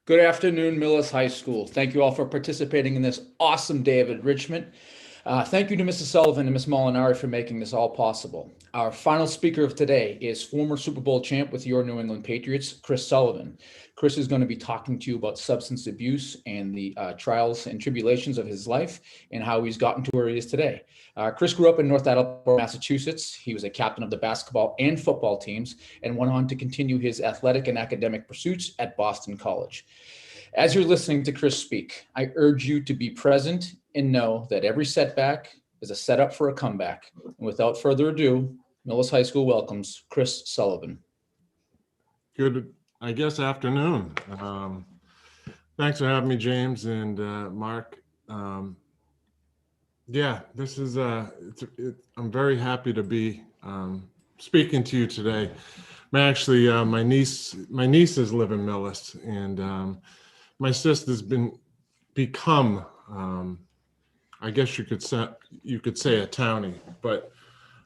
Good afternoon, Millis High School. Thank you all for participating in this awesome day of enrichment. Thank you to Mrs. Sullivan and Ms. Molinari for making this all possible. Our final speaker of today is former Super Bowl champ with your New England Patriots, Chris Sullivan. Chris is going to be talking to you about substance abuse and the trials and tribulations of his life and how he's gotten to where he is today. Chris grew up in North Attleboro, Massachusetts. He was a captain of the basketball and football teams and went on to continue his athletic and academic pursuits at Boston College. As you're listening to Chris speak, I urge you to be present and know that every setback is a setup for a comeback. And without further ado, Millis High School welcomes Chris Sullivan. Good, afternoon. Thanks for having me, James and Mark. This is I'm very happy to be speaking to you today. My nieces live in Millis, and my sister's become I guess you could say a townie, but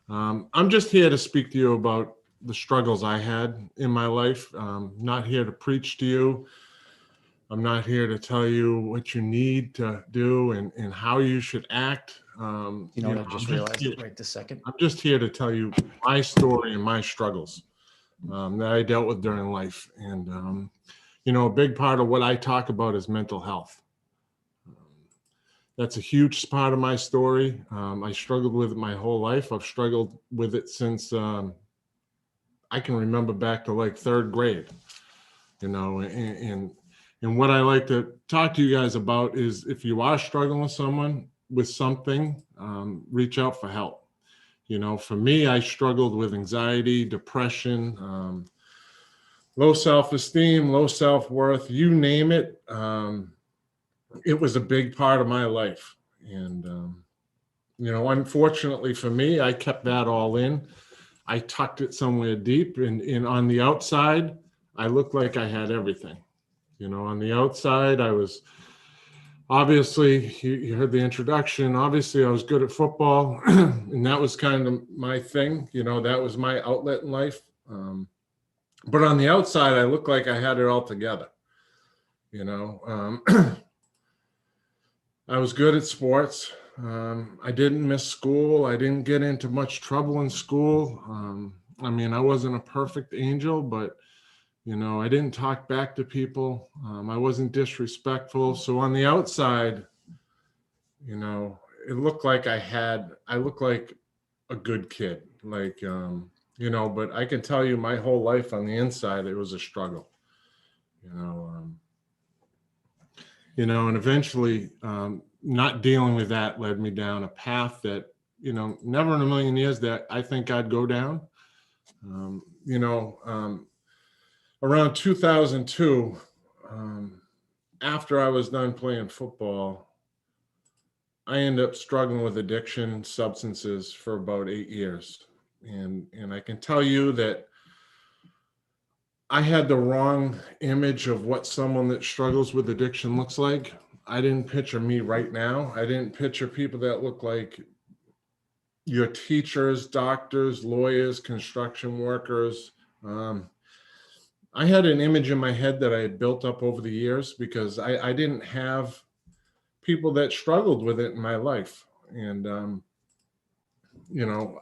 I'm just here to speak to you about the struggles I had in my life. Not here to preach to you. I'm not here to tell you what you need to do and how you should act. I just realized it right this second. I'm just here to tell you my story and my struggles that I dealt with during life. And, a big part of what I talk about is mental health. That's a huge part of my story. I struggled with it my whole life. I've struggled with it since I can remember back to like third grade, and what I like to talk to you guys about is if you are struggling with something, reach out for help. For me, I struggled with anxiety, depression, low self-esteem, low self-worth, you name it. It was a big part of my life. And, unfortunately for me, I kept that all in. I tucked it somewhere deep, and on the outside, I looked like I had everything. On the outside, I was obviously, you heard the introduction, obviously I was good at football, and that was kind of my thing. That was my outlet in life. But on the outside, I looked like I had it all together. I was good at sports. I didn't miss school. I didn't get into much trouble in school. I wasn't a perfect angel, but, I didn't talk back to people. I wasn't disrespectful. So on the outside, it looked like I looked like a good kid, but I can tell you my whole life on the inside, it was a struggle, and eventually not dealing with that led me down a path that, never in a million years that I think I'd go down. Around 2002, after I was done playing football, I ended up struggling with addiction, substances for about 8 years. And I can tell you that I had the wrong image of what someone that struggles with addiction looks like. I didn't picture me right now. I didn't picture people that look like your teachers, doctors, lawyers, construction workers. I had an image in my head that I had built up over the years because I didn't have people that struggled with it in my life. And,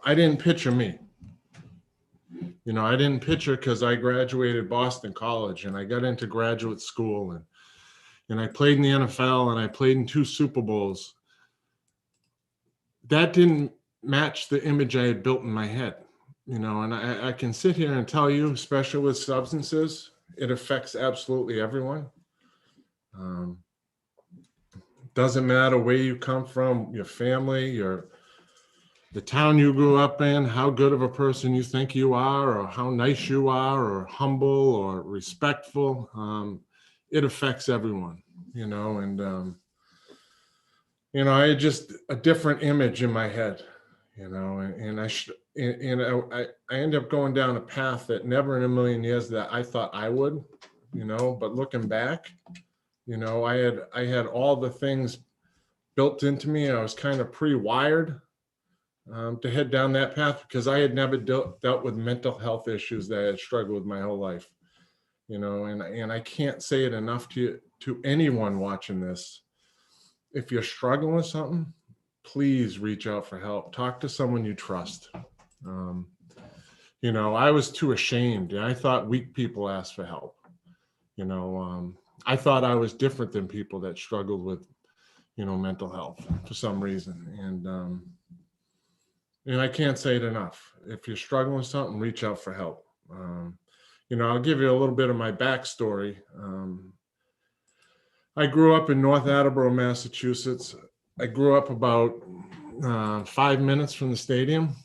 I didn't picture me. I didn't picture because I graduated Boston College and I got into graduate school and I played in the NFL and I played in 2 Super Bowls. That didn't match the image I had built in my head, and I can sit here and tell you, especially with substances, it affects absolutely everyone. Doesn't matter where you come from, your family, the town you grew up in, how good of a person you think you are, or how nice you are, or humble or respectful. It affects everyone, I had just a different image in my head, and I ended up going down a path that never in a million years that I thought I would, but looking back, I had all the things built into me. I was kind of pre-wired to head down that path because I had never dealt with mental health issues that I had struggled with my whole life. and I can't say it enough to anyone watching this. If you're struggling with something, please reach out for help. Talk to someone you trust. I was too ashamed. I thought weak people asked for help. I thought I was different than people that struggled with, mental health for some reason. And I can't say it enough. If you're struggling with something, reach out for help. I'll give you a little bit of my backstory. I grew up in North Attleboro, Massachusetts. I grew up about 5 minutes from the stadium.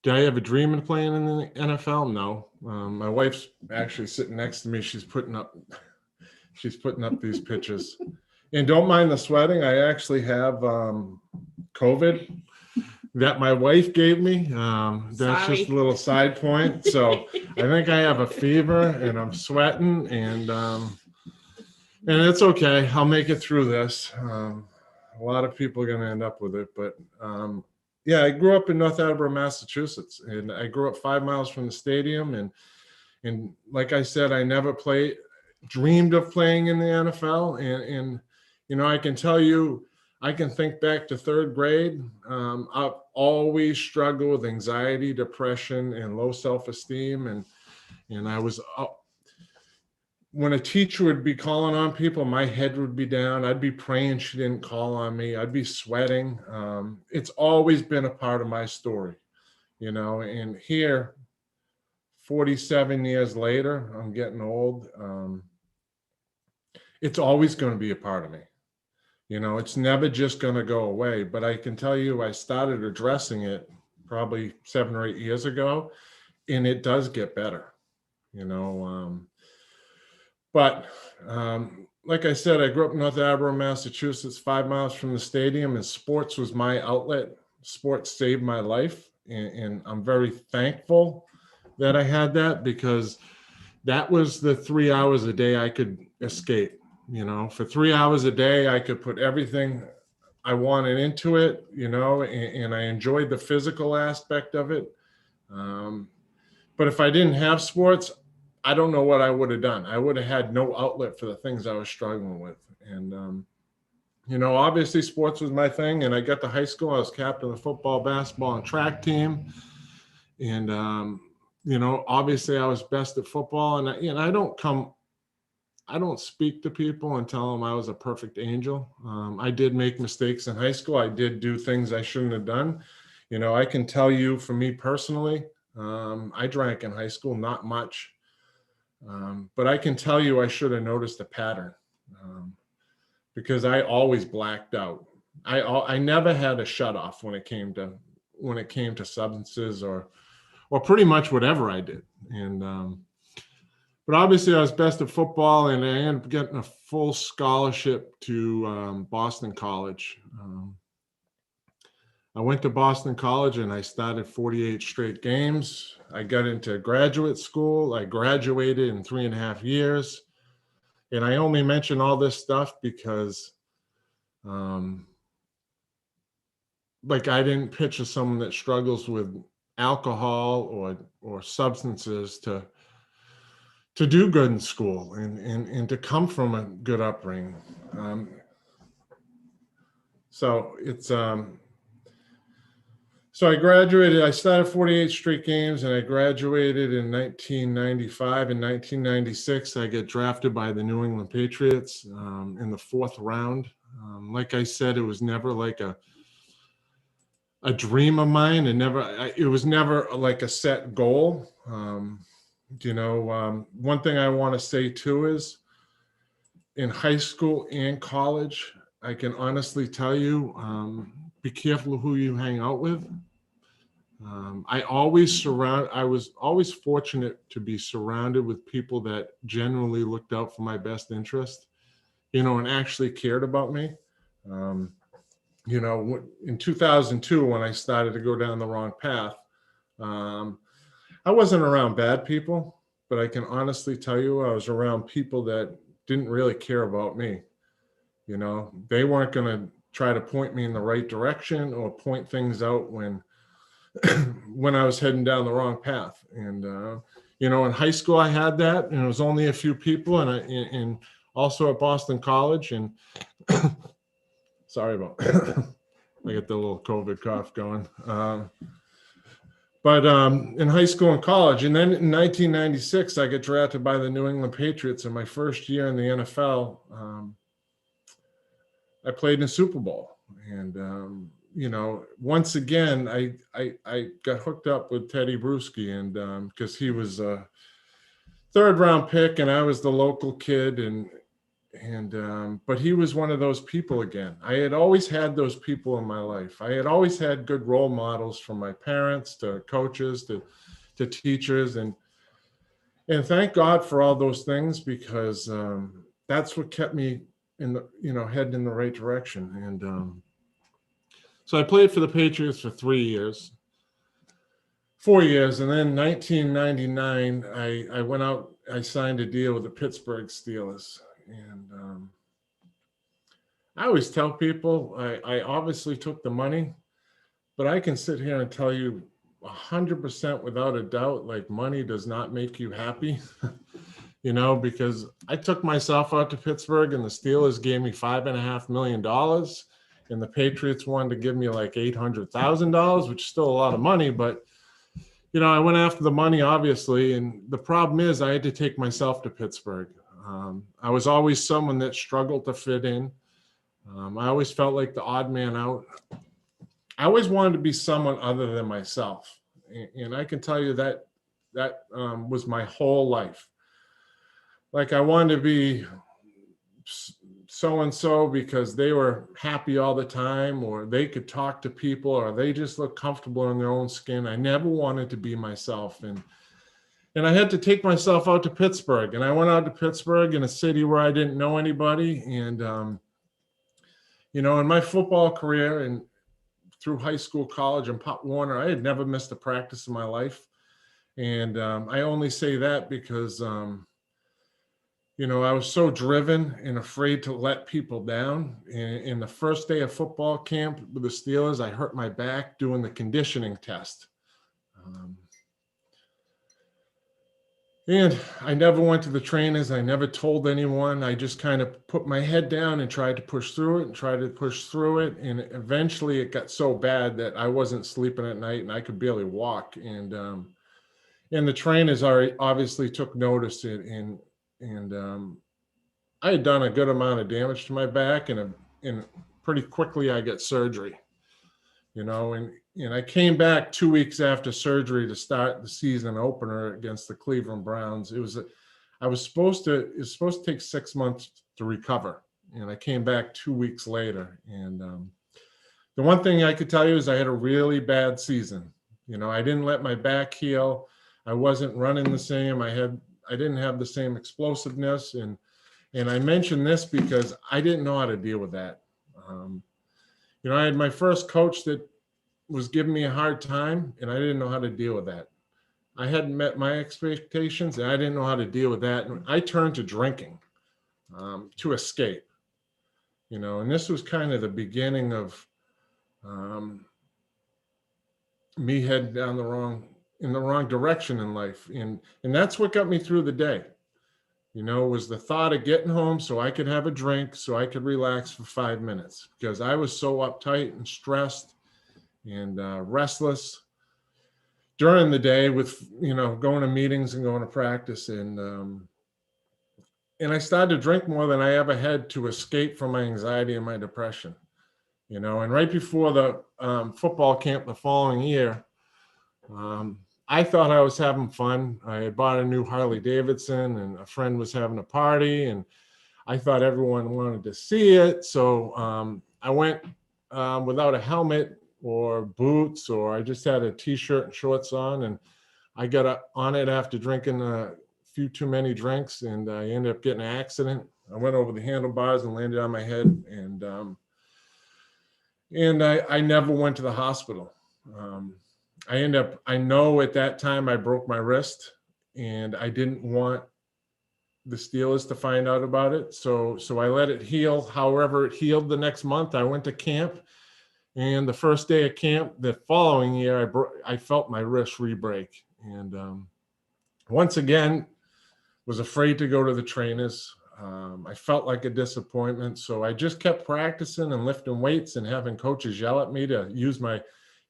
Did I have a dream of playing in the NFL? No. My wife's actually sitting next to me. She's putting up these pictures. And don't mind the sweating. I actually have COVID that my wife gave me. That's Sorry. just a little side point. So I think I have a fever and I'm sweating, and it's okay. I'll make it through this. A lot of people are going to end up with it, but yeah, I grew up in North Attleboro, Massachusetts, and I grew up 5 miles from the stadium. And like I said, I never dreamed of playing in the NFL. And I can tell you, I can think back to third grade. I've always struggled with anxiety, depression, and low self-esteem. And I was, when a teacher would be calling on people, my head would be down. I'd be praying she didn't call on me. I'd be sweating. It's always been a part of my story, and here, 47 years later, I'm getting old. It's always going to be a part of me. It's never just going to go away. But I can tell you, I started addressing it probably 7 or 8 years ago, and it does get better, But like I said, I grew up in North Attleboro, Massachusetts, 5 miles from the stadium, and sports was my outlet. Sports saved my life, and I'm very thankful that I had that, because that was the 3 hours a day I could escape. For 3 hours a day, I could put everything I wanted into it, and I enjoyed the physical aspect of it. But if I didn't have sports, I don't know what I would have done. I would have had no outlet for the things I was struggling with. And, obviously sports was my thing. And I got to high school, I was captain of the football, basketball, and track team. And, obviously I was best at football. And I don't speak to people and tell them I was a perfect angel. I did make mistakes in high school. I did do things I shouldn't have done. I can tell you, for me personally, I drank in high school, not much. But I can tell you I should have noticed a pattern, because I always blacked out. I never had a shut off when it came to substances or pretty much whatever I did. And but obviously I was best at football, and I ended up getting a full scholarship to Boston College. I went to Boston College and I started 48 straight games. I got into graduate school. I graduated in 3.5 years. And I only mention all this stuff because, I didn't picture someone that struggles with alcohol or substances to do good in school and to come from a good upbringing. So it's, So I graduated, I started 48 straight games, and I graduated in 1995. In 1996, I get drafted by the New England Patriots in the 4th round. Like I said, it was never like a dream of mine, and it was never like a set goal. One thing I want to say too is, in high school and college, I can honestly tell you, be careful who you hang out with. I was always fortunate to be surrounded with people that generally looked out for my best interest, and actually cared about me. In 2002, when I started to go down the wrong path, I wasn't around bad people, but I can honestly tell you I was around people that didn't really care about me. They weren't going to try to point me in the right direction or point things out when I was heading down the wrong path. And, You know, in high school I had that, and it was only a few people, and also at Boston College. And sorry about, I get the little COVID cough going. But in high school and college, and then in 1996, I get drafted by the New England Patriots. In my first year in the NFL, I played in a Super Bowl, and you know, once again, I got hooked up with Teddy Bruschi, and because he was a third round pick, and I was the local kid, and but he was one of those people again. I had always had those people in my life. I had always had good role models, from my parents to coaches to teachers, and thank God for all those things, because that's what kept me in the, you know, heading in the right direction. And so I played for the Patriots for 4 years, and then 1999, I went out. I signed a deal with the Pittsburgh Steelers, and I always tell people I obviously took the money, but I can sit here and tell you 100% without a doubt, like, money does not make you happy. You know, because I took myself out to Pittsburgh, and the Steelers gave me $5.5 million, and the Patriots wanted to give me like $800,000, which is still a lot of money. But, you know, I went after the money, obviously. And the problem is I had to take myself to Pittsburgh. I was always someone that struggled to fit in. I always felt like the odd man out. I always wanted to be someone other than myself. And I can tell you that was my whole life. Like, I wanted to be so-and-so because they were happy all the time, or they could talk to people, or they just looked comfortable in their own skin. I never wanted to be myself. And I had to take myself out to Pittsburgh. And I went out to Pittsburgh, in a city where I didn't know anybody. And, you know, in my football career and through high school, college, and Pop Warner, I had never missed a practice in my life. And I only say that because you know, I was so driven and afraid to let people down. In the first day of football camp with the Steelers, I hurt my back doing the conditioning test. And I never went to the trainers. I never told anyone. I just kind of put my head down and tried to push through it. And eventually it got so bad that I wasn't sleeping at night, and I could barely walk. And the trainers obviously took notice. And I had done a good amount of damage to my back, and pretty quickly I got surgery, you know, and I came back 2 weeks after surgery to start the season opener against the Cleveland Browns. It was supposed to take 6 months to recover, and I came back 2 weeks later. And the one thing I could tell you is I had a really bad season. You know, I didn't let my back heal. I wasn't running the same. I didn't have the same explosiveness. And I mention this because I didn't know how to deal with that. You know, I had my first coach that was giving me a hard time, and I didn't know how to deal with that. I hadn't met my expectations, and I didn't know how to deal with that. And I turned to drinking to escape, you know, and this was kind of the beginning of me heading down in the wrong direction in life. And that's what got me through the day. You know, was the thought of getting home so I could have a drink, so I could relax for 5 minutes, because I was so uptight and stressed and restless during the day with, you know, going to meetings and going to practice. And I started to drink more than I ever had to escape from my anxiety and my depression, you know. And right before the football camp the following year, I thought I was having fun. I had bought a new Harley Davidson, and a friend was having a party, and I thought everyone wanted to see it. So I went without a helmet or boots, or I just had a t-shirt and shorts on, and I got on it after drinking a few too many drinks, and I ended up getting an accident. I went over the handlebars and landed on my head, and I never went to the hospital. I know at that time I broke my wrist, and I didn't want the Steelers to find out about it. So I let it heal. However, it healed the next month. I went to camp, and the first day of camp the following year, I felt my wrist re-break. And once again, was afraid to go to the trainers. I felt like a disappointment. So I just kept practicing and lifting weights and having coaches yell at me to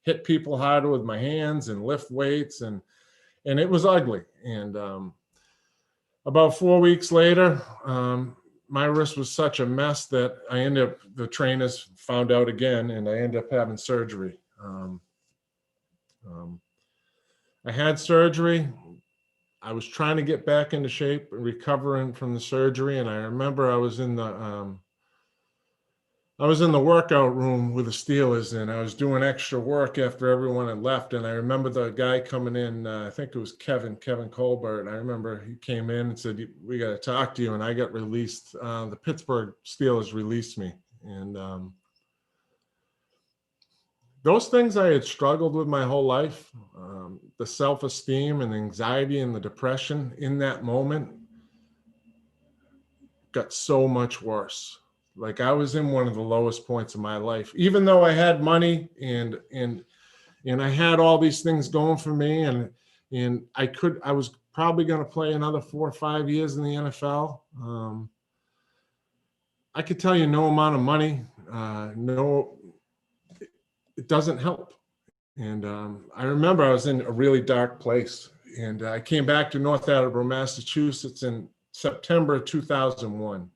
hit people harder with my hands and lift weights. And it was ugly. And about 4 weeks later, my wrist was such a mess that the trainers found out again, and I ended up having surgery. I had surgery. I was trying to get back into shape and recovering from the surgery. And I remember I was in the workout room with the Steelers, and I was doing extra work after everyone had left. And I remember the guy coming in, I think it was Kevin Colbert. And I remember he came in and said, "We got to talk to you." And I got released. The Pittsburgh Steelers released me. And those things I had struggled with my whole life, the self-esteem and the anxiety and the depression in that moment got so much worse. Like I was in one of the lowest points of my life, even though I had money and I had all these things going for me, and I was probably going to play another 4 or 5 years in the NFL. I could tell you no amount of money, it doesn't help. And I remember I was in a really dark place, and I came back to North Attleboro, Massachusetts in September of 2001.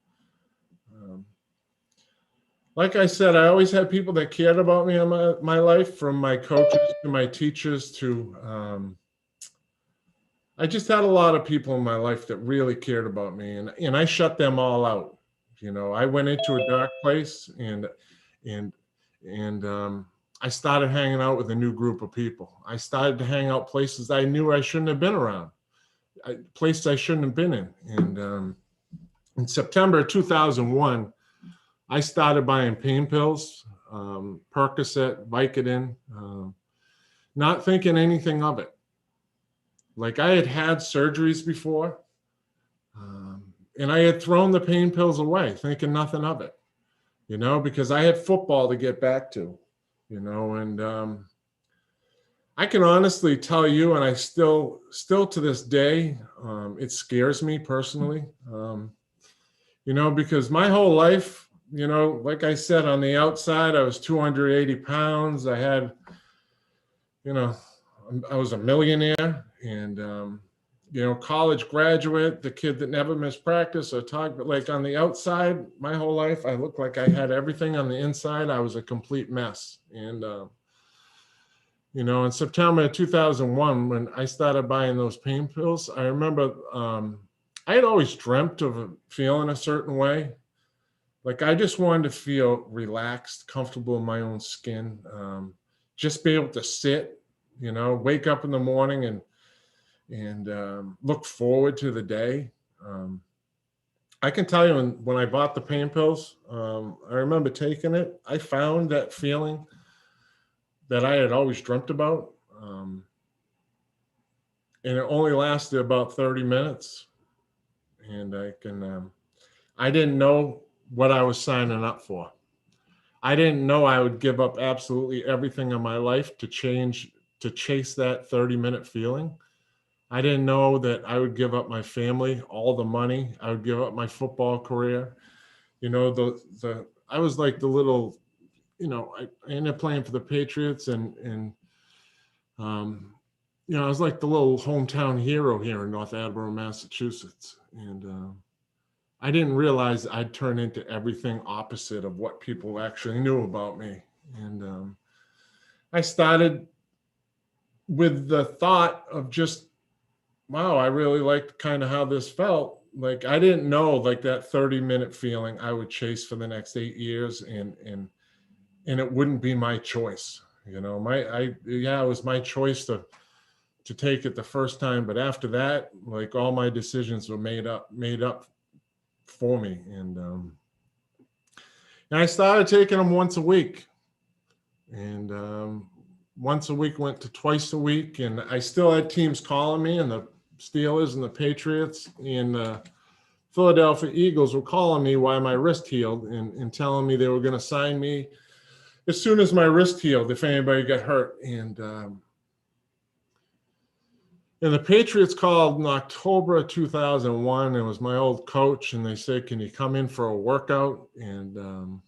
Like I said, I always had people that cared about me in my life, from my coaches to my teachers to, I just had a lot of people in my life that really cared about me, and I shut them all out. You know, I went into a dark place, and I started hanging out with a new group of people. I started to hang out places I knew I shouldn't have been around, places I shouldn't have been in. And in September 2001, I started buying pain pills, Percocet, Vicodin, not thinking anything of it. Like I had surgeries before, and I had thrown the pain pills away, thinking nothing of it, you know, because I had football to get back to, you know. And I can honestly tell you, and I still to this day, it scares me personally, you know, because my whole life, you know, like I said, on the outside, I was 280 pounds. I had, you know, I was a millionaire, and, you know, college graduate, the kid that never missed practice or talked, but like on the outside, my whole life, I looked like I had everything. On the inside, I was a complete mess. And, you know, in September of 2001, when I started buying those pain pills, I remember I had always dreamt of feeling a certain way. Like I just wanted to feel relaxed, comfortable in my own skin, just be able to sit, you know, wake up in the morning and look forward to the day. I can tell you when I bought the pain pills, I remember taking it. I found that feeling that I had always dreamt about. And it only lasted about 30 minutes. And I didn't know what I was signing up for. I didn't know I would give up absolutely everything in my life to chase that 30-minute feeling. I didn't know that I would give up my family, all the money. I would give up my football career. You know, I was like the little, you know, I ended up playing for the Patriots, and you know, I was like the little hometown hero here in North Attleboro, Massachusetts. And I didn't realize I'd turn into everything opposite of what people actually knew about me. And I started with the thought of just, wow, I really liked kind of how this felt. Like I didn't know, like that 30-minute feeling I would chase for the next 8 years, and it wouldn't be my choice. You know, it was my choice to take it the first time, but after that, like all my decisions were made up for me. And I started taking them once a week, and once a week went to twice a week, and I still had teams calling me, and the Steelers and the Patriots and the Philadelphia Eagles were calling me while my wrist healed, and telling me they were going to sign me as soon as my wrist healed if anybody got hurt. And And the Patriots called in October of 2001. It was my old coach, and they said, "Can you come in for a workout?" And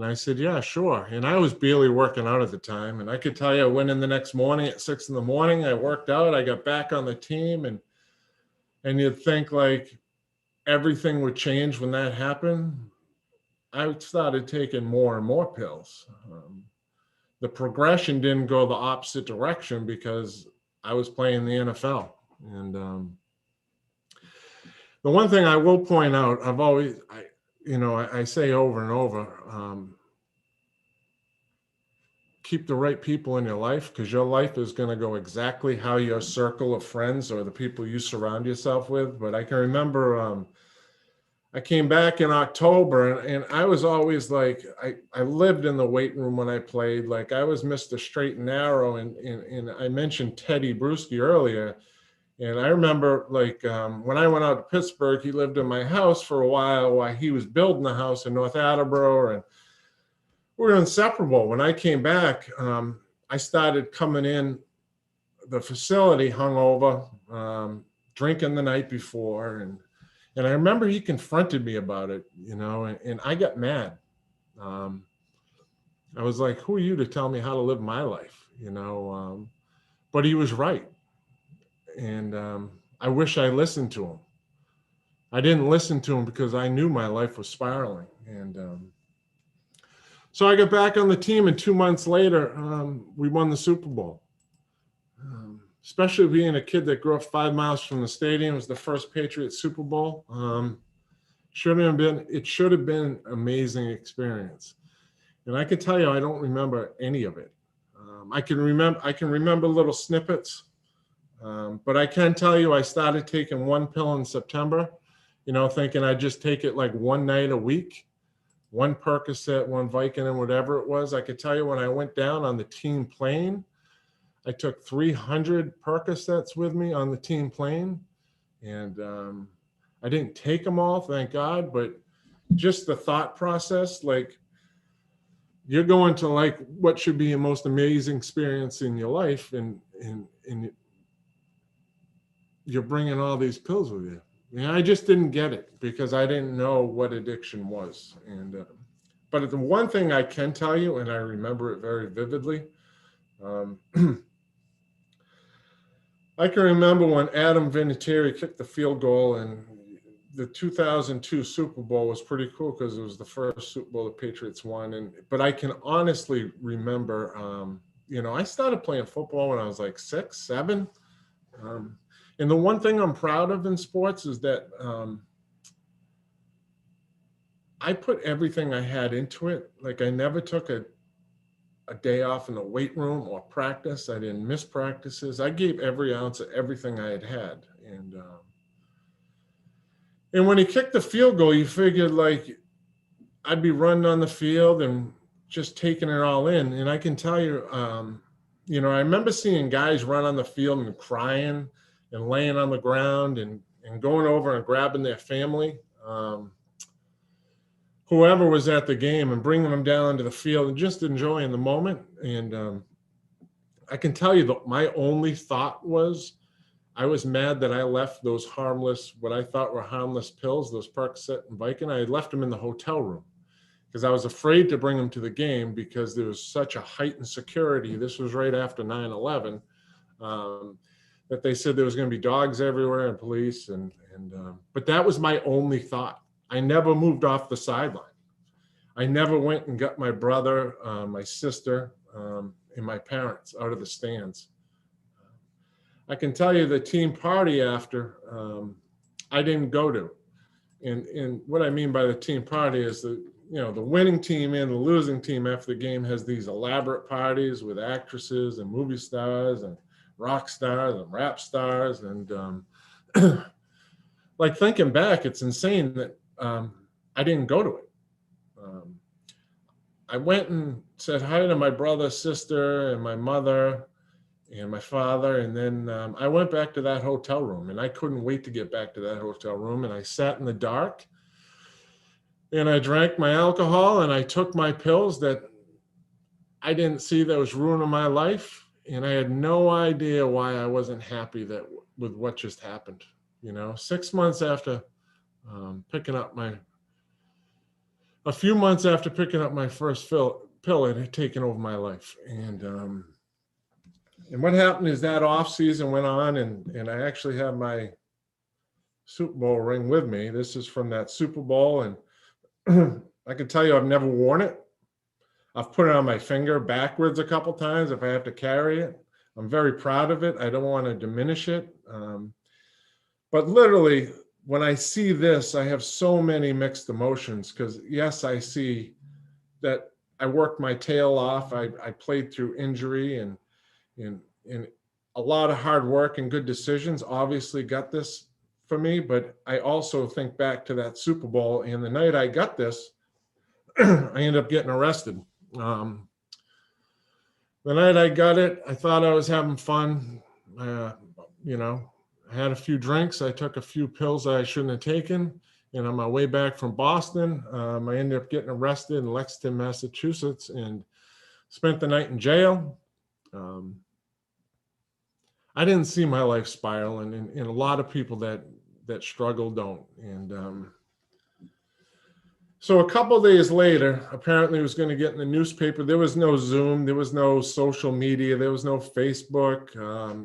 I said, "Yeah, sure." And I was barely working out at the time. And I could tell you, I went in the next morning at 6 a.m. I worked out. I got back on the team, and you'd think like everything would change when that happened. I started taking more and more pills. The progression didn't go the opposite direction because I was playing the NFL. And the one thing I will point out, I say over and over, keep the right people in your life, because your life is going to go exactly how your circle of friends or the people you surround yourself with. But I can remember I came back in October, and I was always like, I lived in the weight room when I played. Like, I was Mr. Straight and Narrow. And I mentioned Teddy Bruschi earlier. And I remember, like, when I went out to Pittsburgh, he lived in my house for a while he was building a house in North Attleboro, and we were inseparable. When I came back, I started coming in the facility hungover, drinking the night before, and I remember he confronted me about it, and I got mad. I was like, "Who are you to tell me how to live my life?" But he was right, and I wish I listened to him. I didn't listen to him because I knew my life was spiraling, and so I got back on the team, and 2 months later, we won the Super Bowl. Especially being a kid that grew up 5 miles from the stadium, it was the first Patriots Super Bowl. It should have been an amazing experience. And I can tell you, I don't remember any of it. I can remember little snippets, but I can tell you, I started taking one pill in September, thinking I'd just take it like one night a week. One Percocet, one Vicodin, whatever it was. I could tell you, when I went down on the team plane, I took 300 Percocets with me on the team plane. And I didn't take them all, thank God, but just the thought process, like, you're going to like what should be the most amazing experience in your life, and you're bringing all these pills with you. I just didn't get it because I didn't know what addiction was. And but the one thing I can tell you, and I remember it very vividly, I can remember when Adam Vinatieri kicked the field goal, and the 2002 Super Bowl was pretty cool because it was the first Super Bowl the Patriots won. But I can honestly remember, I started playing football when I was like 6, 7. And the one thing I'm proud of in sports is that I put everything I had into it. Like, I never took a day off in the weight room or practice. I didn't miss practices. I gave every ounce of everything I had. And when he kicked the field goal, you figured like I'd be running on the field and just taking it all in. And I can tell you, I remember seeing guys run on the field and crying and laying on the ground and going over and grabbing their family, whoever was at the game, and bringing them down into the field and just enjoying the moment. And I can tell you that my only thought was, I was mad that I left those what I thought were harmless pills, those Percocet and Vicodin. I had left them in the hotel room because I was afraid to bring them to the game because there was such a heightened security. This was right after 9/11. That they said there was going to be dogs everywhere and police. But that was my only thought. I never moved off the sideline. I never went and got my brother, my sister, and my parents out of the stands. I can tell you the team party after, I didn't go to. And what I mean by the team party is the winning team and the losing team after the game has these elaborate parties with actresses and movie stars and rock stars and rap stars. And like, thinking back, it's insane that I didn't go to it. I went and said hi to my brother, sister, and my mother and my father. And then I went back to that hotel room, and I couldn't wait to get back to that hotel room. And I sat in the dark, and I drank my alcohol, and I took my pills that I didn't see that was ruining my life. and I had no idea why I wasn't happy with what just happened. 6 months after a few months after picking up my first pill, it had taken over my life. And what happened is that off season went on, and I actually have my Super Bowl ring with me. This is from that Super Bowl, and I can tell you I've never worn it. I've put it on my finger backwards a couple times if I have to carry it. I'm very proud of it. I don't want to diminish it. But literally, when I see this, I have so many mixed emotions because, yes, I see that I worked my tail off. I played through injury and a lot of hard work and good decisions obviously got this for me. But I also think back to that Super Bowl, and the night I got this, I ended up getting arrested. The night I got it, I thought I was having fun. I had a few drinks. I took a few pills that I shouldn't have taken. And on my way back from Boston, I ended up getting arrested in Lexington, Massachusetts, and spent the night in jail. I didn't see my life spiral, and a lot of people that struggle don't. And so a couple of days later, apparently it was going to get in the newspaper. There was no Zoom. There was no social media. There was no Facebook.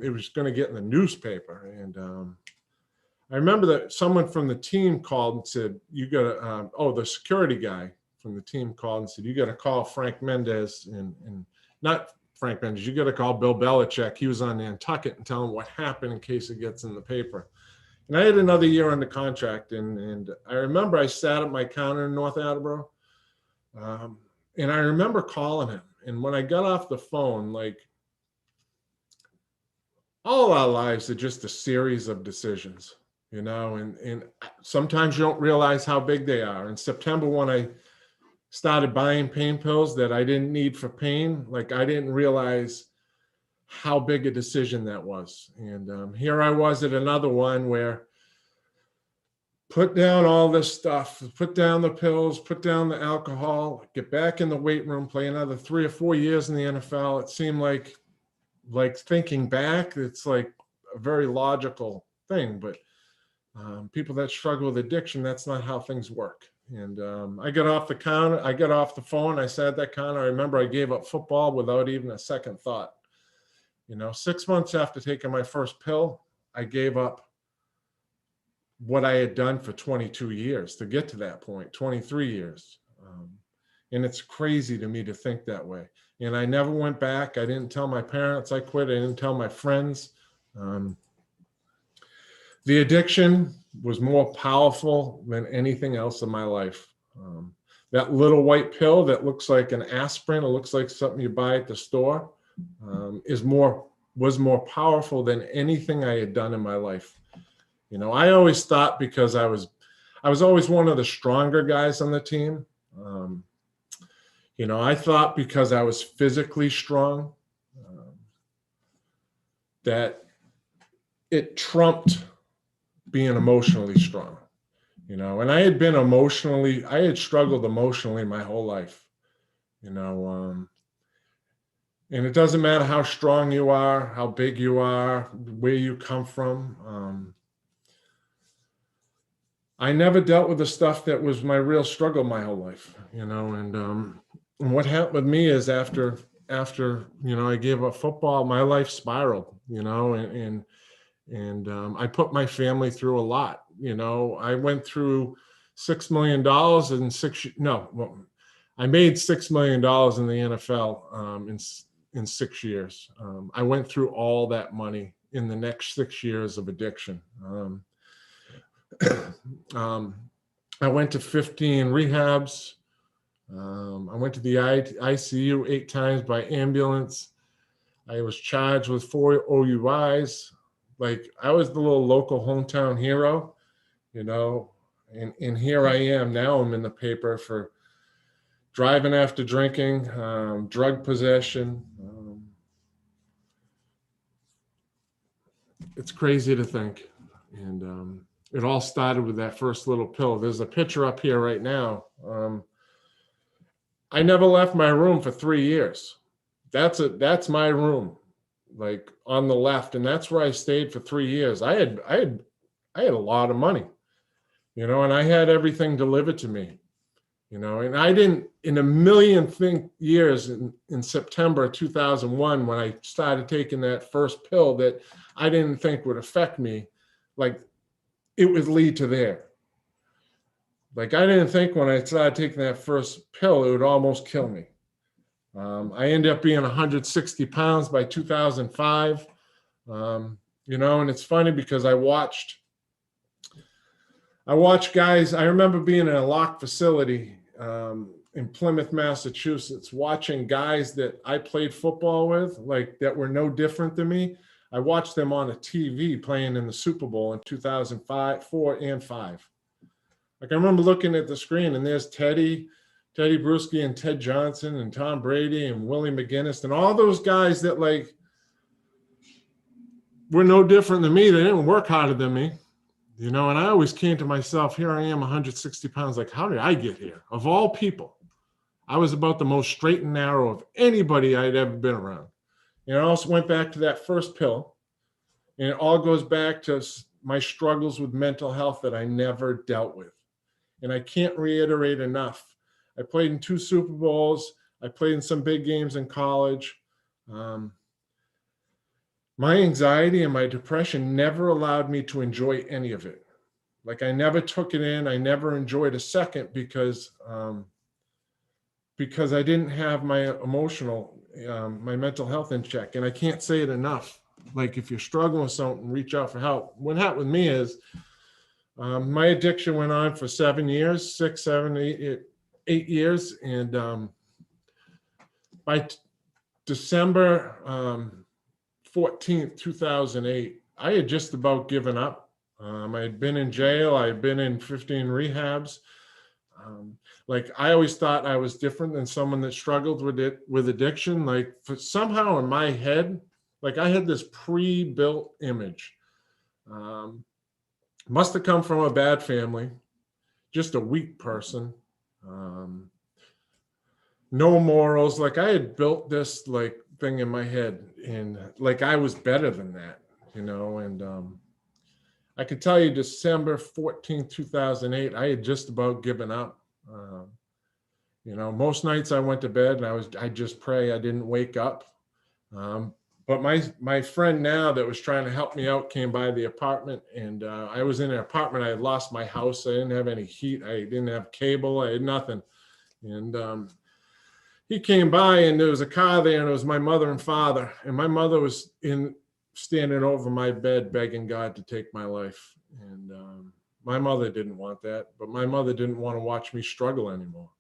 It was going to get in the newspaper. And I remember that someone from the team called and said, you got to, the security guy from the team called and said, you got to call Frank Mendez and not Frank Mendez, you got to call Bill Belichick. He was on Nantucket, and tell him what happened in case it gets in the paper. And I had another year under contract, and I remember I sat at my counter in North Attleboro, and I remember calling him. And when I got off the phone, like, all our lives are just a series of decisions, and sometimes you don't realize how big they are. In September, when I started buying pain pills that I didn't need for pain, like, I didn't realize how big a decision that was. And here I was at another one where put down all this stuff, put down the pills, put down the alcohol, get back in the weight room, play another 3 or 4 years in the NFL. It seemed like thinking back, it's like a very logical thing, but people that struggle with addiction, that's not how things work. And I got off the counter, I got off the phone, I sat at that counter. I remember I gave up football without even a second thought. 6 months after taking my first pill, I gave up what I had done for 22 years to get to that point, 23 years. And it's crazy to me to think that way. And I never went back. I didn't tell my parents I quit. I didn't tell my friends. The addiction was more powerful than anything else in my life. That little white pill that looks like an aspirin, it looks like something you buy at the store, was more powerful than anything I had done in my life. I always thought, because I was always one of the stronger guys on the team. I thought because I was physically strong, that it trumped being emotionally strong. And I had struggled emotionally my whole life. And it doesn't matter how strong you are, how big you are, where you come from. I never dealt with the stuff that was my real struggle my whole life, and what happened with me is after I gave up football, my life spiraled, and I put my family through a lot. I went through $6 million I made $6 million in the NFL in 6 years. I went through all that money in the next 6 years of addiction. I went to 15 rehabs. I went to the ICU 8 times by ambulance. I was charged with 4 OUIs. Like, I was the little local hometown hero, and here I am now. I'm in the paper for driving after drinking, drug possession. It's crazy to think. And it all started with that first little pill. There's a picture up here right now. I never left my room for 3 years. That's my room. like on the left. And that's where I stayed for 3 years. I had a lot of money, and I had everything delivered to me, and I didn't, in a million years, in September 2001, when I started taking that first pill that I didn't think would affect me, like it would lead to there. Like I didn't think when I started taking that first pill, it would almost kill me. I ended up being 160 pounds by 2005. And it's funny because I watched guys. I remember being in a locked facility in Plymouth, Massachusetts, watching guys that I played football with, like that were no different than me. I watched them on a TV playing in the Super Bowl in 2005, 4, and 5. Like I remember looking at the screen, and there's Teddy Bruschi and Ted Johnson and Tom Brady and Willie McGinnis and all those guys that like were no different than me. They didn't work harder than me, and I always came to myself, here I am, 160 pounds. Like, how did I get here? Of all people, I was about the most straight and narrow of anybody I'd ever been around. And I also went back to that first pill, and it all goes back to my struggles with mental health that I never dealt with. And I can't reiterate enough. I played in 2 Super Bowls. I played in some big games in college. My anxiety and my depression never allowed me to enjoy any of it. Like I never took it in. I never enjoyed a second because I didn't have my my mental health in check. And I can't say it enough. Like if you're struggling with something, reach out for help. What happened with me is my addiction went on for 7 years, 6, 7, 8 years. And by December 14th, 2008, I had just about given up. I had been in jail. I had been in 15 rehabs. Like I always thought I was different than someone that struggled with addiction. Like somehow in my head, like I had this pre-built image. Must have come from a bad family, just a weak person. No morals. Like I had built this like thing in my head, and like I was better than that, and I could tell you December 14th, 2008, I had just about given up. Most nights I went to bed and I just pray I didn't wake up. But my friend now that was trying to help me out came by the apartment, and I was in an apartment. I had lost my house. I didn't have any heat. I didn't have cable. I had nothing. And he came by, and there was a car there, and it was my mother and father. And my mother was standing over my bed begging God to take my life. And my mother didn't want that, but my mother didn't want to watch me struggle anymore.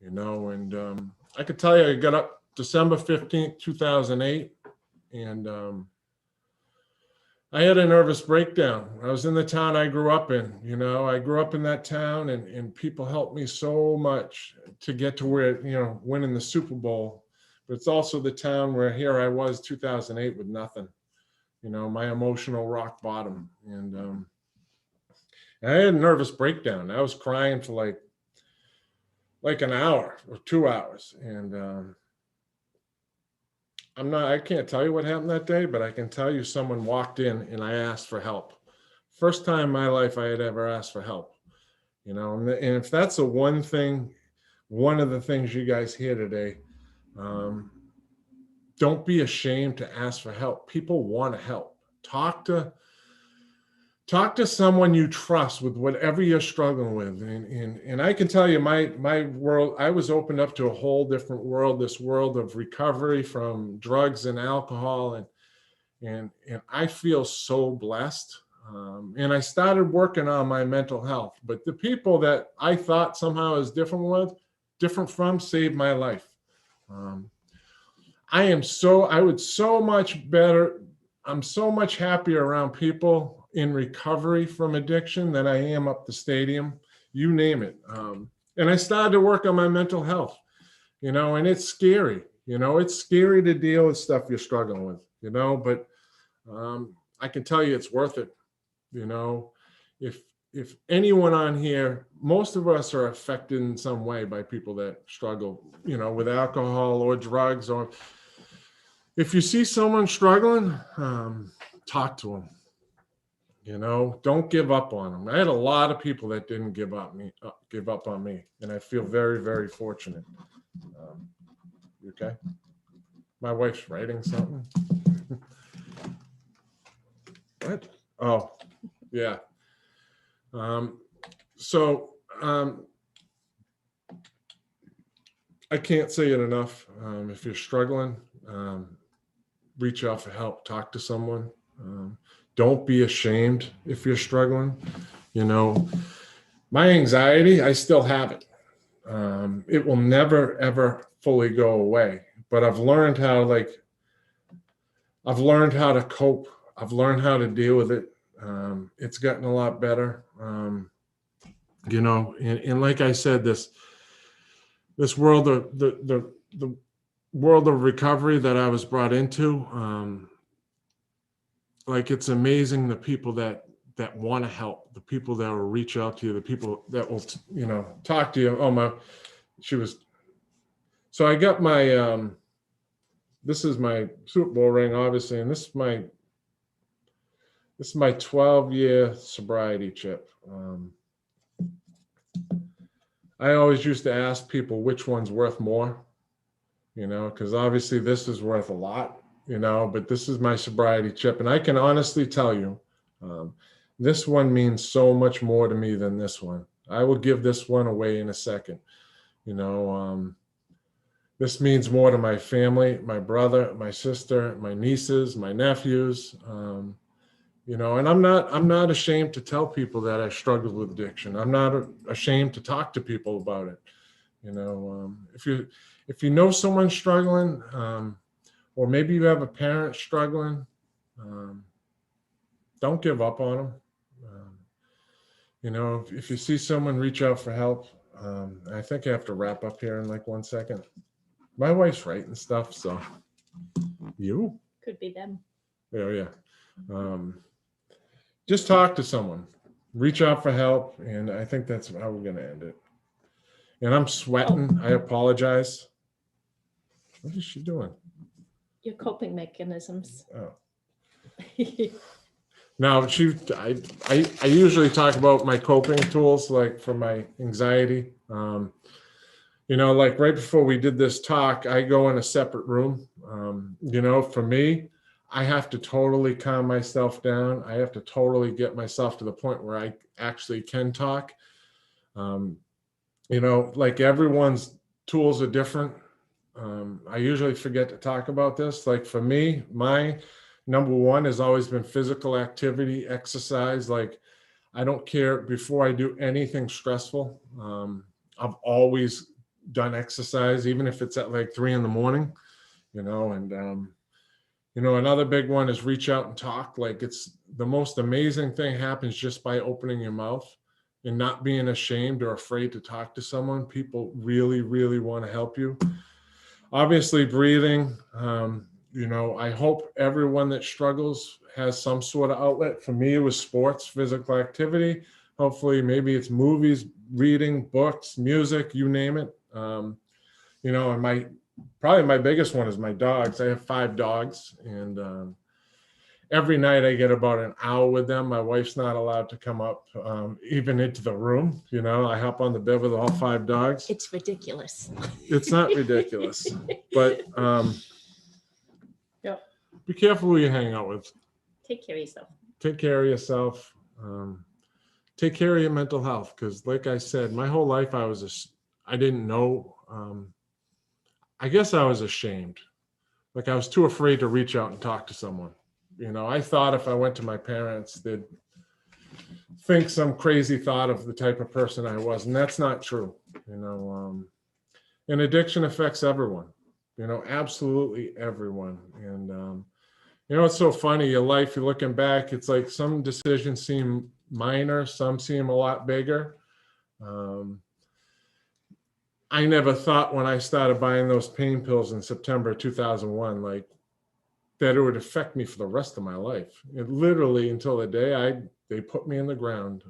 And I could tell you I got up December 15th, 2008. And I had a nervous breakdown. I was in the town I grew up in. I grew up in that town, and people helped me so much to get to where, winning the Super Bowl. But it's also the town where here I was 2008 with nothing, my emotional rock bottom. And I had a nervous breakdown. I was crying for like an hour or 2 hours. And I can't tell you what happened that day, but I can tell you someone walked in and I asked for help. First time in my life I had ever asked for help, and if that's one of the things you guys hear today, don't be ashamed to ask for help. People want to help. Talk to someone you trust with whatever you're struggling with. And I can tell you my world, I was opened up to a whole different world, this world of recovery from drugs and alcohol. And I feel so blessed. And I started working on my mental health, but the people that I thought somehow I was different from saved my life. I'm so much happier around people in recovery from addiction than I am up the stadium, you name it. And I started to work on my mental health, and it's scary, it's scary to deal with stuff you're struggling with, but I can tell you it's worth it. If anyone on here, most of us are affected in some way by people that struggle, with alcohol or drugs, or if you see someone struggling, talk to them. You know, don't give up on them. I had a lot of people that didn't give up on me, and I feel very, very fortunate. You okay? My wife's writing something. What? Oh, yeah. So I can't say it enough. If you're struggling, reach out for help. Talk to someone. Don't be ashamed if you're struggling. You know, my anxiety, I still have it. It will never, ever fully go away. But I've learned how to cope. I've learned how to deal with it. It's gotten a lot better. You know, and like I said, this world of the world of recovery that I was brought into, like it's amazing the people that want to help, the people that will reach out to you, the people that will talk to you. So I got my this is my Super Bowl ring, obviously, and this is my 12-year sobriety chip. I always used to ask people which one's worth more, because obviously this is worth a lot, but this is my sobriety chip. And I can honestly tell you, this one means so much more to me than this one. I will give this one away in a second. This means more to my family, my brother, my sister, my nieces, my nephews. And I'm not ashamed to tell people that I struggled with addiction. I'm not ashamed to talk to people about it. If you know someone struggling, or maybe you have a parent struggling, don't give up on them. If you see someone, reach out for help. I think I have to wrap up here in like 1 second. My wife's writing stuff, so you could be them. Oh yeah. Just talk to someone, reach out for help, and I think that's how we're going to end it. And I'm sweating. I apologize. What is she doing? Your coping mechanisms. Oh. Now, I usually talk about my coping tools, like for my anxiety. Like right before we did this talk, I go in a separate room. For me, I have to totally calm myself down. I have to totally get myself to the point where I actually can talk. Like everyone's tools are different. I usually forget to talk about this. Like for me, my number one has always been physical activity, exercise. Like I don't care before I do anything stressful. I've always done exercise, even if it's at like 3 a.m, another big one is reach out and talk. Like it's the most amazing thing happens just by opening your mouth and not being ashamed or afraid to talk to someone. People really, really want to help you. Obviously breathing, I hope everyone that struggles has some sort of outlet. For me, it was sports, physical activity. Hopefully maybe it's movies, reading, books, music, you name it. And probably my biggest one is my dogs. I have 5 dogs, and every night I get about an hour with them. My wife's not allowed to come up even into the room. I hop on the bed with all 5 dogs. It's ridiculous. It's not ridiculous, but Yep. Be careful who you hang out with. Take care of yourself. Take care of yourself. Take care of your mental health, because like I said, my whole life I didn't know. I guess I was ashamed. Like I was too afraid to reach out and talk to someone. I thought if I went to my parents, they'd think some crazy thought of the type of person I was. And that's not true. And addiction affects everyone, absolutely everyone. And, it's so funny, your life, you're looking back, it's like some decisions seem minor, some seem a lot bigger. I never thought when I started buying those pain pills in September 2001, like that it would affect me for the rest of my life. It literally until the day they put me in the ground,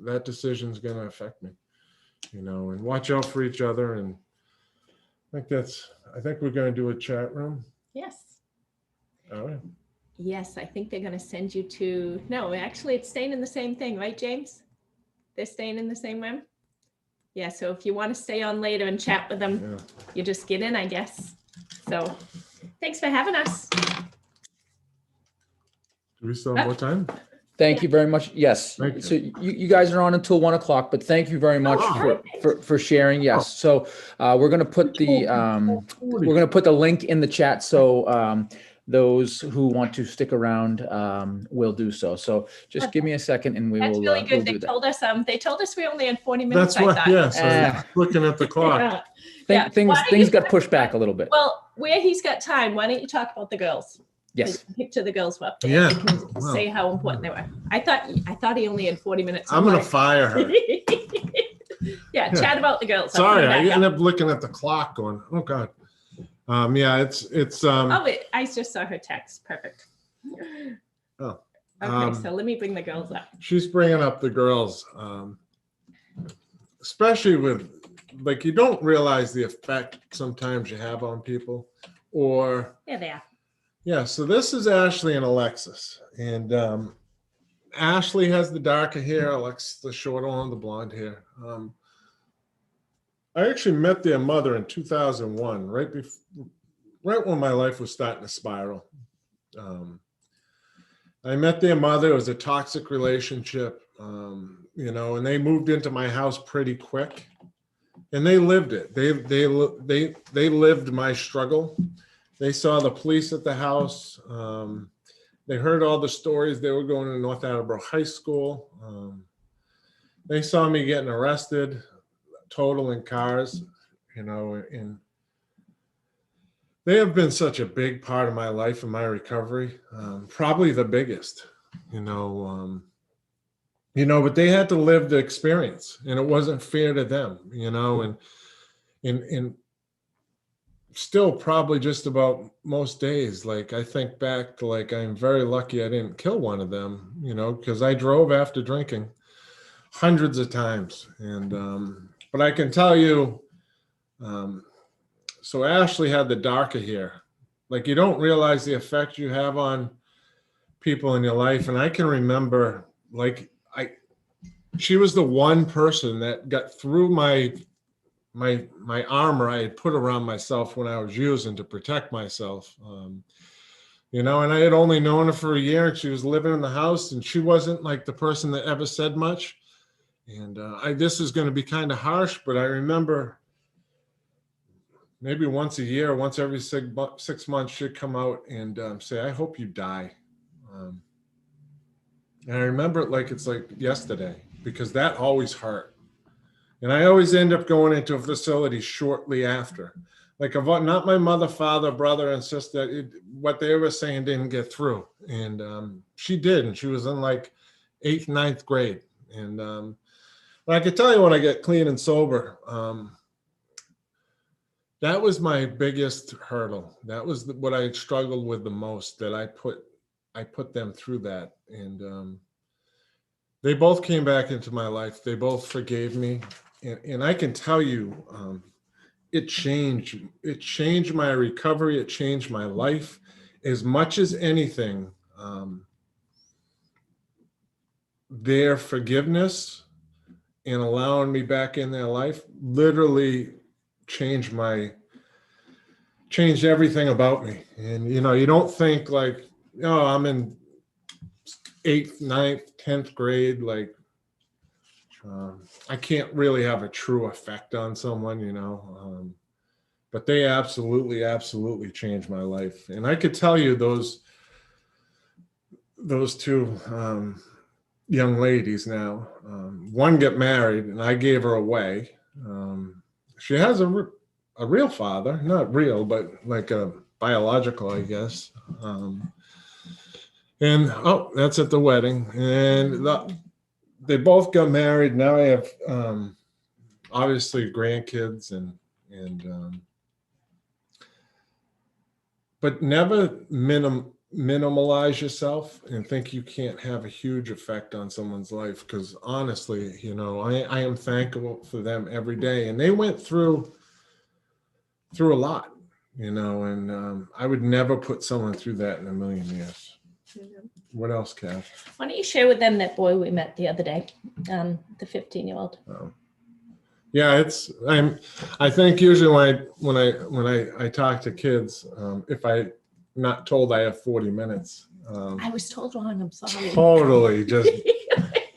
that decision's going to affect me, and watch out for each other. And I think we're going to do a chat room. Yes. All right. Yes, I think they're gonna send you to, no, actually, it's staying in the same thing, right, James? They're staying in the same room? Yeah, so if you want to stay on later and chat with them, Yeah. you just get in, I guess. So, thanks for having us. Do we still have more time? Thank you very much. Yes. Thank you. So you guys are on until 1 o'clock, but thank you very much Oh, for sharing. Yes. So we're gonna put the link in the chat. So those who want to stick around will do so. So just give me a second and we That's will really we'll good. do that. They told us we only had 40 minutes, That's what, I thought. yes. I Uh, was looking at the clock. Yeah. Yeah. Things Why don't things you- got pushed back a little bit. Well, where he's got time, why don't you talk about the girls? Yes. Picture the girls were up there. Yeah. You can Wow. say how important they were. I thought he only had 40 minutes. I'm gonna like- fire her. Yeah, chat about the girls. I'll Sorry, come I back ended up. up looking at the clock going, oh God. Yeah, it's Oh, wait, I just saw her text. Perfect. Oh, Okay, so let me bring the girls up. she's bringing up the girls, especially with, like, you don't realize the effect sometimes you have on people, or There they are. yeah. So this is Ashley and Alexis, and Ashley has the darker hair, Alexis the shorter one, the blonde hair. I actually met their mother in 2001, right when my life was starting to spiral. I met their mother. It was a toxic relationship, you know, and they moved into my house pretty quick, and they lived it. They lived my struggle. They saw the police at the house. They heard all the stories. They were going to North Attleboro High School. They saw me getting arrested, totaling cars, you know, and they have been such a big part of my life and my recovery, probably the biggest, you know, but they had to live the experience, and it wasn't fair to them, you know, and still probably just about most days, like I think back to, like, I'm very lucky I didn't kill one of them, you know, because I drove after drinking hundreds of times. And but I can tell you, so Ashley had the darker hair. Like, you don't realize the effect you have on people in your life. And I can remember, like, she was the one person that got through my armor I had put around myself when I was using to protect myself. You know, and I had only known her for a year, and she was living in the house, and she wasn't like the person that ever said much. And this is going to be kind of harsh, but I remember maybe once a year, once every 6 months, she'd come out and say, I hope you die. And I remember it like it's like yesterday, because that always hurt. And I always end up going into a facility shortly after. Like, not my mother, father, brother, and sister, what they were saying didn't get through. And she did, and she was in like 8th, 9th grade. And but I could tell you, when I get clean and sober, that was my biggest hurdle. That was what I struggled with the most, that I put them through that. And they both came back into my life. They both forgave me. And I can tell you, it changed my recovery. It changed my life as much as anything. Their forgiveness and allowing me back in their life literally changed everything about me. And, you know, you don't think like, oh, I'm in 8th, 9th, 10th grade, like, I can't really have a true effect on someone, you know, but they absolutely changed my life. And I could tell you those two young ladies now, one got married and I gave her away. She has a real father, not real, but like a biological, I guess. And that's at the wedding. And they both got married. Now I have obviously grandkids and but never minimalize yourself and think you can't have a huge effect on someone's life. Because honestly, you know, I am thankful for them every day. And they went through a lot. and I would never put someone through that in a million years. What else, Kath? Why don't you share with them that boy we met the other day, the 15-year-old? Yeah, I think usually when I talk to kids, if I'm not told I have 40 minutes, I was told wrong. I'm sorry. totally just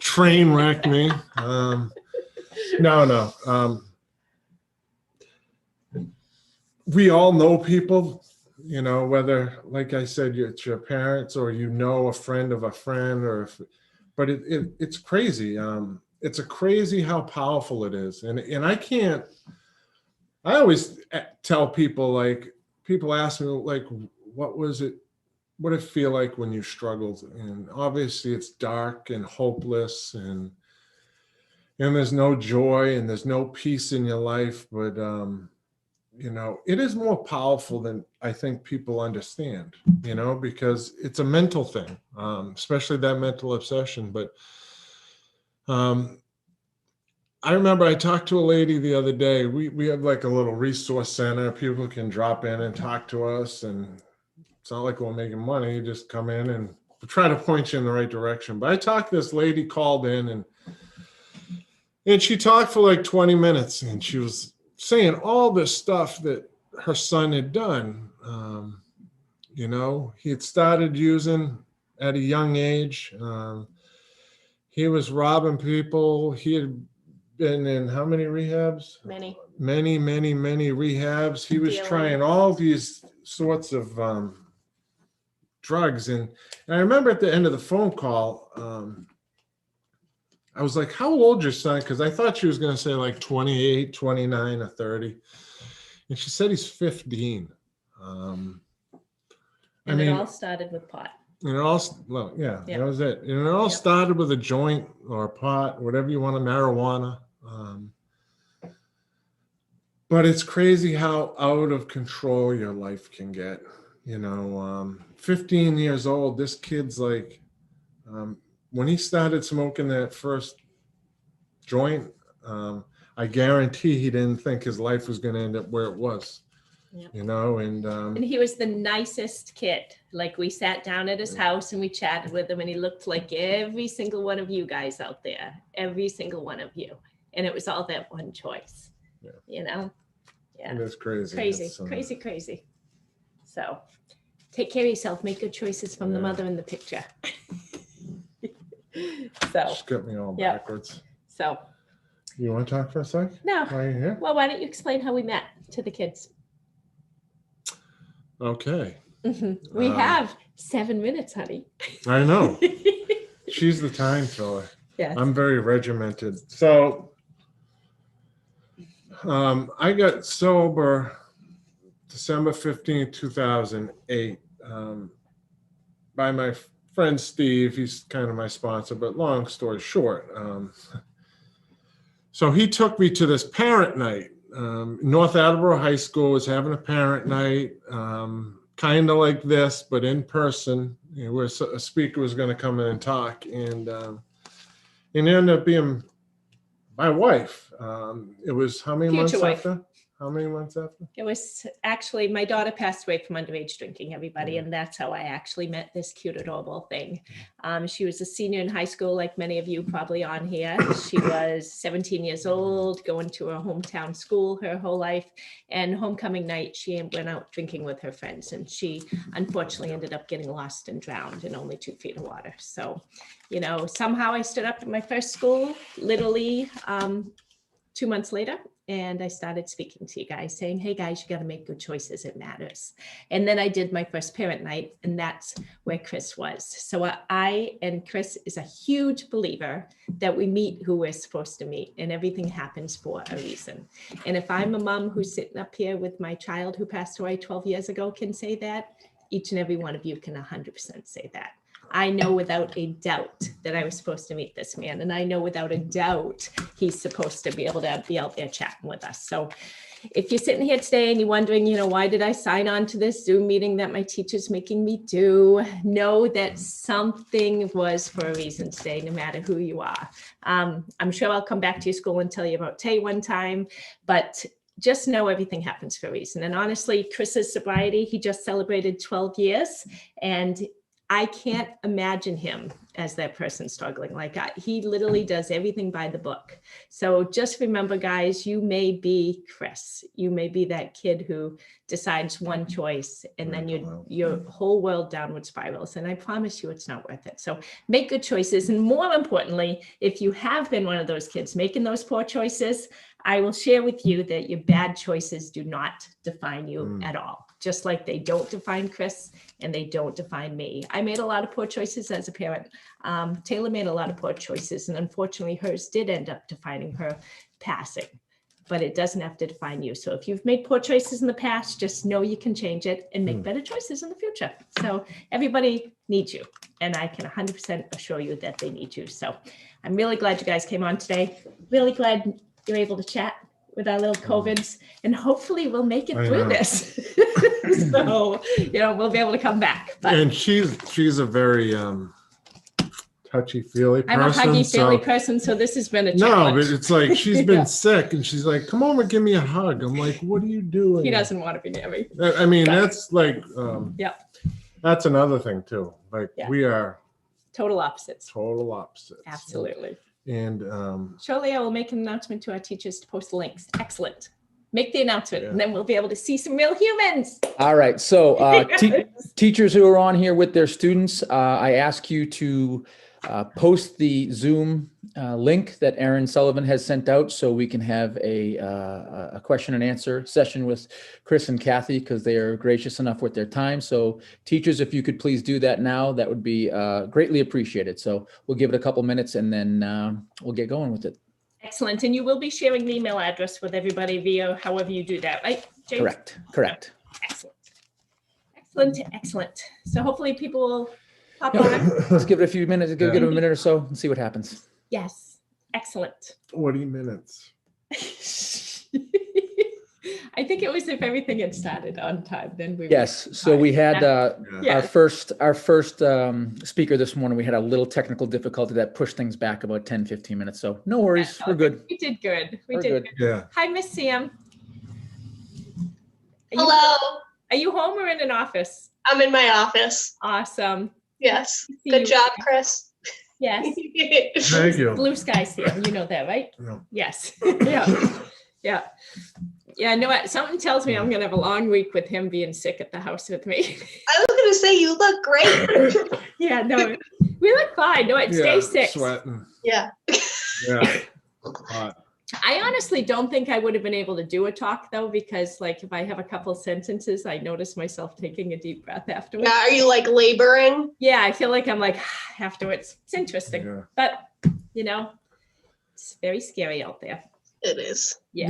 train wreck me. No. We all know people, whether, like I said, it's your parents or a friend of a friend, but it's crazy. It's crazy how powerful it is, and I always tell people, like, people ask me, like, what did it feel like when you struggled? And obviously it's dark and hopeless, and there's no joy and there's no peace in your life, but it is more powerful than I think people understand, because it's a mental thing, especially that mental obsession. But I remember I talked to a lady the other day. We have like a little resource center. People can drop in and talk to us, and it's not like we're making money. You just come in and we'll try to point you in the right direction. But I talked to this lady, called in, and she talked for like 20 minutes, and she was saying all this stuff that her son had done. He had started using at a young age. He was robbing people. He had been in how many rehabs? Many rehabs. He was trying all these sorts of drugs. And I remember at the end of the phone call, I was like, how old your son? Because I thought she was going to say like 28, 29, or 30. And she said he's 15. It all started with pot. And it all, that was it. And it all started with a joint or a pot, whatever you want, marijuana. But it's crazy how out of control your life can get. 15 years old, this kid's like, when he started smoking that first joint, I guarantee he didn't think his life was going to end up where it was. Yep. And he was the nicest kid. Like, we sat down at his house and we chatted with him, and he looked like every single one of you guys out there, every single one of you. And it was all that one choice. Yeah. That's crazy. Crazy. So take care of yourself, make good choices from the mother in the picture. So just got me all backwards. So you want to talk for a sec? No. Why are you here? Well, why don't you explain how we met to the kids? Okay. Mm-hmm. We have 7 minutes, honey. I know. She's the time filler. Yes. I'm very regimented. So I got sober December 15th, 2008, by my friend Steve. He's kind of my sponsor, but long story short, so he took me to this parent night. North Attleboro High School was having a parent night, kind of like this, but in person, where a speaker was going to come in and talk. And it ended up being my wife. It was how many months after? How many months after? It was actually, my daughter passed away from underage drinking, everybody. And that's how I actually met this cute, adorable thing. She was a senior in high school, like many of you probably on here. She was 17 years old, going to her hometown school her whole life. And homecoming night, she went out drinking with her friends. And she unfortunately ended up getting lost and drowned in only 2 feet of water. So, somehow I stood up at my first school, literally 2 months later. And I started speaking to you guys, saying, hey guys, you got to make good choices. It matters. And then I did my first parent night, and that's where Chris was. So Chris is a huge believer that we meet who we're supposed to meet, and everything happens for a reason. And if I'm a mom who's sitting up here with my child who passed away 12 years ago can say that, each and every one of you can 100% say that. I know without a doubt that I was supposed to meet this man. And I know without a doubt he's supposed to be able to be out there chatting with us. So if you're sitting here today and you're wondering, why did I sign on to this Zoom meeting that my teacher's making me do? Know that something was for a reason today, no matter who you are. I'm sure I'll come back to your school and tell you about Tay one time, but just know everything happens for a reason. And honestly, Chris's sobriety, he just celebrated 12 years, and I can't imagine him as that person struggling. Like he literally does everything by the book. So just remember, guys, you may be Chris. You may be that kid who decides one choice and then your whole world downward spirals. And I promise you it's not worth it. So make good choices. And more importantly, if you have been one of those kids making those poor choices, I will share with you that your bad choices do not define you at all. Just like they don't define Chris and they don't define me. I made a lot of poor choices as a parent. Taylor made a lot of poor choices, and unfortunately hers did end up defining her passing, but it doesn't have to define you. So if you've made poor choices in the past, just know you can change it and make better choices in the future. So everybody needs you, and I can 100% assure you that they need you. So I'm really glad you guys came on today. Really glad you're able to chat with our little COVIDs, and hopefully we'll make it through this. So, we'll be able to come back. But And she's a very touchy-feely person. I'm a huggy-feely person, so this has been a challenge. No, but it's like she's been sick, and she's like, "Come over, give me a hug." I'm like, "What are you doing?" He doesn't want to be near me. I mean, that's like, that's another thing too. Like we are total opposites. total opposites. Absolutely. And shortly, I will make an announcement to our teachers to post the links. Excellent. Make the announcement, and then we'll be able to see some real humans. All right. So teachers who are on here with their students, I ask you to post the Zoom link that Aaron Sullivan has sent out so we can have a question and answer session with Chris and Kathy, because they are gracious enough with their time. So teachers, if you could please do that now, that would be greatly appreciated. So we'll give it a couple minutes and then we'll get going with it. Excellent. And you will be sharing the email address with everybody via however you do that, right, James? Correct. Excellent. So hopefully people will pop on. Let's give it a few minutes, give it a minute or so and see what happens. Yes. Excellent. 40 minutes. I think it was if everything had started on time, then we Yes. So we had our first speaker this morning. We had a little technical difficulty that pushed things back about 10, 15 minutes. So no worries. We're good. We did good. We're good. Yeah. Hi, Miss Sam. Hello. Are you home or in an office? I'm in my office. Awesome. Yes. Good job, Chris. Yes. Thank you. Blue skies here. You know that, right? Yeah. Yes. Yeah. Yeah, no, something tells me I'm going to have a long week with him being sick at the house with me. I was going to say, you look great. Yeah, no, we look fine. No, it's day 6. Sweating. Yeah. Yeah. Hot. I honestly don't think I would have been able to do a talk though, because like if I have a couple sentences, I notice myself taking a deep breath afterwards. Yeah, are you like laboring? Yeah, I feel like I'm like afterwards. It's interesting, but it's very scary out there. It is. Yeah.